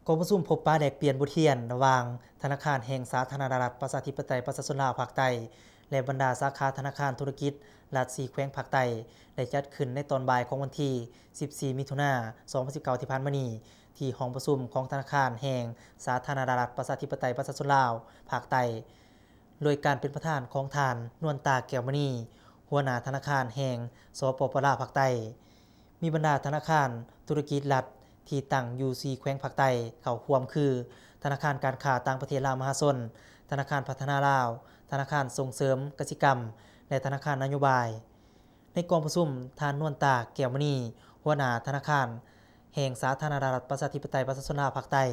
กองประชุมพบปะแลกเปลี่ยนบทเรียนระหว่างธนาคารแห่งสาธารณรัฐประชาธิปไตยประชาชนลาวภาคใต้และบรรดาสาขาธนาคารธุรกิจรัฐ4แขวงภาคใต้ได้จัดขึ้นในตอนบ่ายของวันที่ 14 มิถุนายน 2019 ที่ผ่านมานี้ที่ห้องประชุมของธนาคารแห่งสาธารณรัฐประชาธิปไตยประชาชนลาวภาคใต้โดยการเป็นประธานของท่านนวลตาแก้วมณีหัวหน้าธนาคารแห่งสปปลาวภาคใต้มีบรรดาธนาคารธุรกิจรัฐที่ตั้งอยู่4แขวงภาคใต้เข้าร่วมคือธนาคารการค้าต่างประเทศลาวมหาชนธนาคารพัฒนาลาวธนาคารส่งเสริมกสิกรรมและธนาคารนโยบายในกองประชุมท่านนวลตาแก้วมณีหัวหน้าธนาคารแห่งสาธารณรัฐประชาธิปไตยประชาชนลาวภาคใต้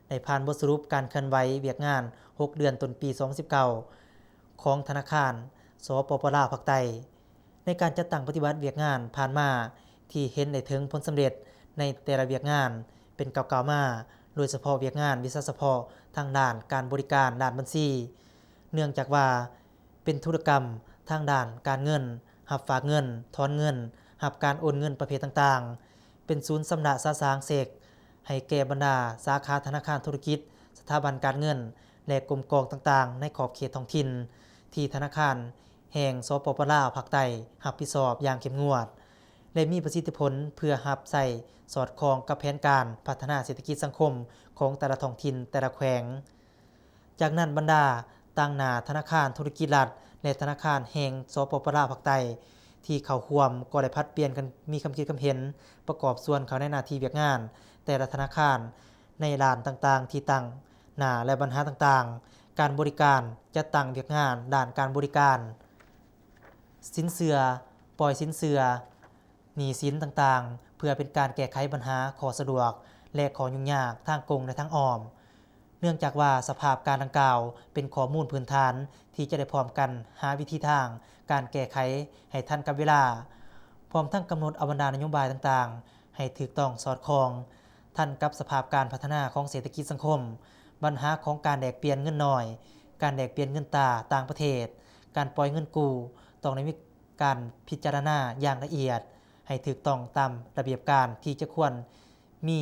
ได้ผ่านบทสรุปการเคลื่อนไหวเวียกงาน6เดือนต้นปี 2019ของธนาคารสปปลาวภาคใต้ในการจัดตั้งปฏิบัติเวียกงานผ่านมาที่เห็นได้ถึงผลสำเร็จในแต่ละเวียกงานเป็นก้าวๆมาโดยเฉพาะเวียกงานวิชาเฉพาะทางด้านการบริการด้านบัญชีเนื่องจากว่าเป็นธุรกรรมทางด้านการเงินรับฝากเงินถอนเงินรับการโอนเงินประเภทต่างๆเป็นศูนย์สำนักสะสางเสกให้แก่บรรดาสาขาธนาคารธุรกิจสถาบันการเงินและกรมกองต่างๆในขอบเขตท้องถิ่นที่ธนาคารแห่งสปปลาวภาคใต้รับผิดชอบอย่างเข้มงวดและมีประสิทธิผลเพื่อรับใช้สอดคล้องกับแผนการพัฒนาเศรษฐกิจสังคมของแต่ละท้องถิ่นแต่ละแขวงจากนั้นบรรดาต่างหน้าธนาคารธุรกิจรัฐและธนาคารแห่งสปปลาวภาคใต้ที่เข้าร่วมก็ได้ผลัดเปลี่ยนกันมีความคิดความเห็นประกอบส่วนเขาในหน้าที่เวียกงานแต่ละธนาคารในด้านต่างๆที่ตั้งหน้าและปัญหาต่างๆการบริการจัดตั้งเวียกงานด้านการบริการสินเชื่อปล่อยสินเชื่อหนี้สินต่างๆเพื่อเป็นการแก้ไขปัญหาข้อสะดวกและข้อยุ่งยากทางกงและทางอ้อมเนื่องจากว่าสภาพการดังกล่าวเป็นข้อมูลพื้นฐานที่จะได้พร้อมกันหาวิธีทางการแก้ไขให้ทันกับเวลาพร้อมทั้งกำหนดเอาบรรดานโยบายต่างๆให้ถูกต้องสอดคล้องทันกับสภาพการพัฒนาของเศรษฐกิจสังคมปัญหาของการแลกเปลี่ยนเงินน้อยการแลกเปลี่ยนเงินต่างประเทศการปล่อยเงินกู้ต้องได้มีการพิจารณาอย่างละเอียดให้ถูกต้องตามระเบียบการที่จะควรมี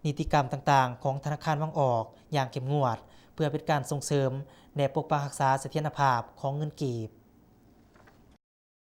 นิติกรรมต่างๆของธนาคารวังออกอย่างเข้มงวดเพื่อเป็นการส่งเสริมและปกปักรักษาเสถียรภาพของเงินกีบ